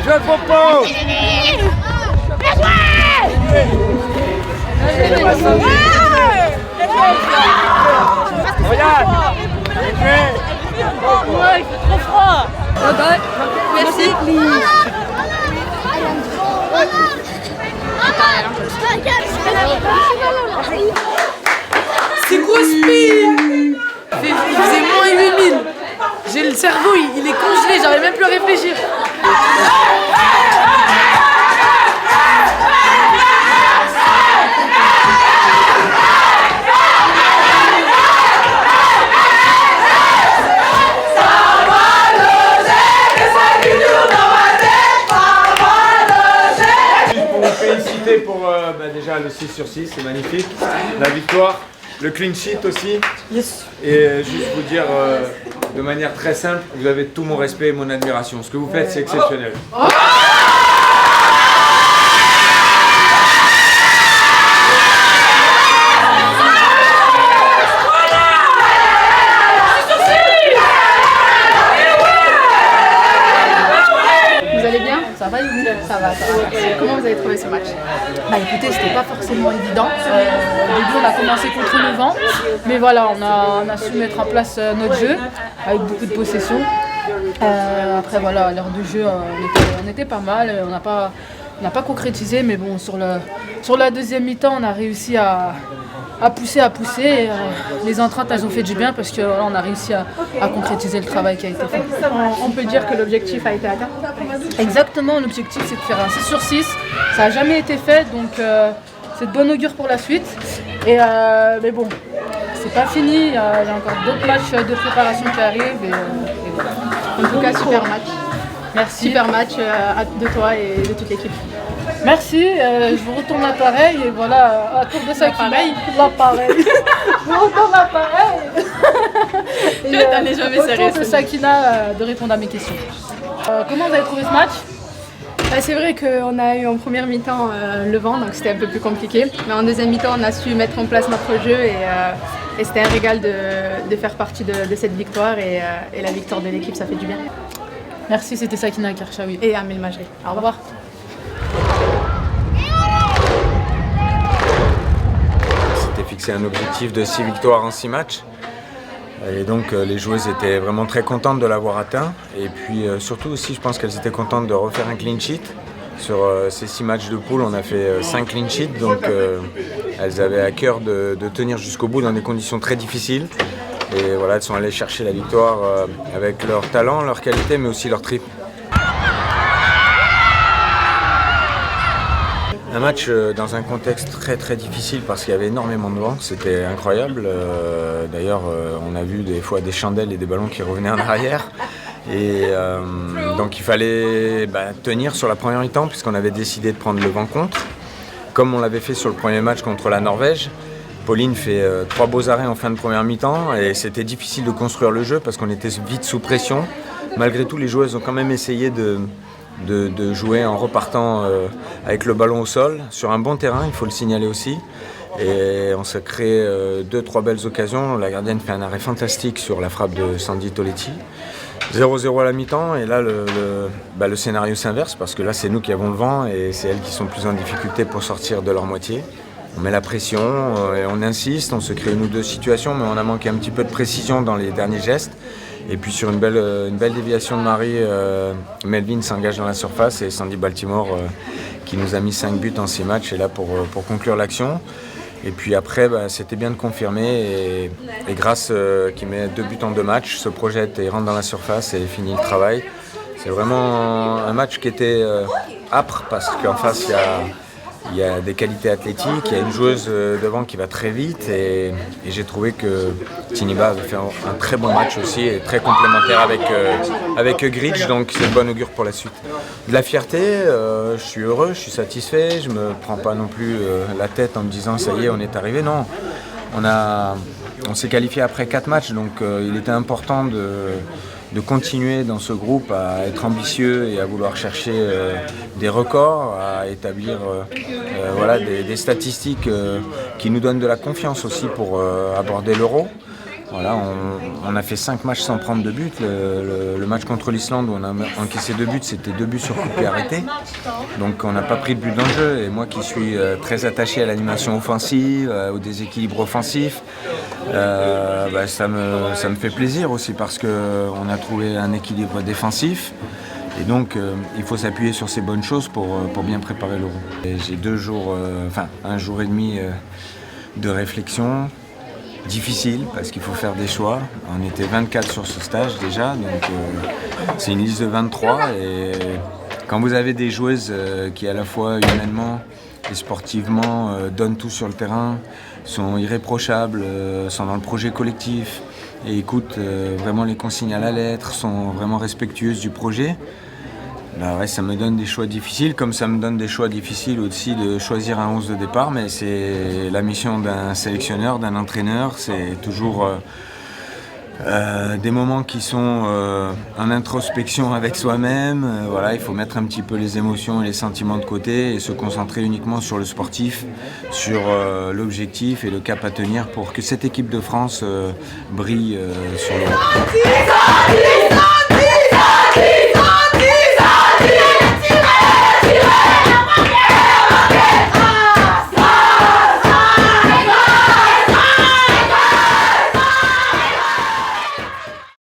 Je propose. Regarde. Ouais, il fait trop froid. Merci. C'est gros speed. Il faisait moins 8000. J'ai le cerveau, il est congelé, j'arrive même plus à réfléchir. Féliciter pour déjà le 6 sur 6, c'est magnifique. La victoire, le clean sheet aussi. Yes. Et juste vous dire de manière très simple, vous avez tout mon respect et mon admiration. Ce que vous faites, c'est exceptionnel. Vous allez bien? Ça va, vous? Ça va. Comment vous avez trouvé ce match? Bah écoutez, c'était pas forcément évident. Au début, on a commencé contre le vent, mais voilà, on a su mettre en place notre jeu avec beaucoup de possession. Après, voilà, à l'heure de jeu, on était pas mal. On n'a pas concrétisé, mais bon, sur la deuxième mi-temps, on a réussi à pousser. Et, les entreintes, elles ont fait du bien parce qu'on a réussi à concrétiser le travail qui a été fait. On peut dire que l'objectif a été atteint? Exactement, l'objectif c'est de faire un 6 sur 6. Ça n'a jamais été fait, donc c'est de bon augure pour la suite. Et, mais bon, c'est pas fini, il y a encore d'autres matchs de préparation qui arrivent. Et voilà. En tout cas, super match. Merci. Super match de toi et de toute l'équipe. Merci, je vous retourne l'appareil et voilà, à tour de Sakina. L'appareil. Je vous retourne l'appareil. Et tour de Sakina de répondre à mes questions. Comment vous avez trouvé ce match? C'est vrai qu'on a eu en première mi-temps le vent, donc c'était un peu plus compliqué. Mais en deuxième mi-temps, on a su mettre en place notre jeu et c'était un régal de faire partie de cette victoire. Et la victoire de l'équipe, ça fait du bien. Merci, c'était Sakina Karchaoui. Et Amel Majri. Au revoir. C'était fixé un objectif de 6 victoires en 6 matchs. Et donc les joueuses étaient vraiment très contentes de l'avoir atteint. Et puis surtout aussi, je pense qu'elles étaient contentes de refaire un clean sheet. Sur ces 6 matchs de poule, on a fait 5 clean sheets. Donc elles avaient à cœur de tenir jusqu'au bout dans des conditions très difficiles. Et voilà, elles sont allées chercher la victoire avec leur talent, leur qualité, mais aussi leur trip. Un match dans un contexte très très difficile parce qu'il y avait énormément de vent, c'était incroyable. D'ailleurs, on a vu des fois des chandelles et des ballons qui revenaient en arrière. Et donc il fallait tenir sur la première mi-temps puisqu'on avait décidé de prendre le vent contre, comme on l'avait fait sur le premier match contre la Norvège. Pauline fait 3 beaux arrêts en fin de première mi-temps et c'était difficile de construire le jeu parce qu'on était vite sous pression. Malgré tout, les joueuses ont quand même essayé de jouer en repartant avec le ballon au sol, sur un bon terrain, il faut le signaler aussi. Et on s'est créé 2-3 belles occasions. La gardienne fait un arrêt fantastique sur la frappe de Sandy Toletti. 0-0 à la mi-temps et là le scénario s'inverse parce que là c'est nous qui avons le vent et c'est elles qui sont plus en difficulté pour sortir de leur moitié. On met la pression et on insiste, on se crée une ou deux situations mais on a manqué un petit peu de précision dans les derniers gestes. Et puis sur une belle déviation de Marie, Melvin s'engage dans la surface et Sandy Baltimore qui nous a mis 5 buts en 6 matchs est là pour conclure l'action. Et puis après, c'était bien de confirmer et Grace qui met 2 buts en 2 matchs se projette et rentre dans la surface et finit le travail. C'est vraiment un match qui était âpre parce qu'en face il y a des qualités athlétiques, il y a une joueuse devant qui va très vite et j'ai trouvé que Tiniba avait fait un très bon match aussi et très complémentaire avec Gridge, donc c'est de bon augure pour la suite. De la fierté, je suis heureux, je suis satisfait, je me prends pas non plus la tête en me disant ça y est on est arrivé, non. On s'est qualifié après 4 matchs donc il était important de continuer dans ce groupe à être ambitieux et à vouloir chercher des records, à établir voilà, des statistiques qui nous donnent de la confiance aussi pour aborder l'Euro. Voilà, on a fait 5 matchs sans prendre de but. Le match contre l'Islande où on a encaissé 2 buts, c'était 2 buts sur coup de pied arrêté. Donc on n'a pas pris de but dans le jeu. Et moi qui suis très attaché à l'animation offensive, au déséquilibre offensif, ça me fait plaisir aussi parce qu'on a trouvé un équilibre défensif. Et donc il faut s'appuyer sur ces bonnes choses pour bien préparer l'Euro. J'ai 2 jours, un jour et demi de réflexion. Difficile parce qu'il faut faire des choix. On était 24 sur ce stage déjà, donc c'est une liste de 23 et quand vous avez des joueuses qui à la fois humainement et sportivement donnent tout sur le terrain, sont irréprochables, sont dans le projet collectif et écoutent vraiment les consignes à la lettre, sont vraiment respectueuses du projet, ça me donne des choix difficiles, comme ça me donne des choix difficiles aussi de choisir un 11 de départ, mais c'est la mission d'un sélectionneur, d'un entraîneur, c'est toujours des moments qui sont en introspection avec soi-même. Il faut mettre un petit peu les émotions et les sentiments de côté et se concentrer uniquement sur le sportif, sur l'objectif et le cap à tenir pour que cette équipe de France brille sur le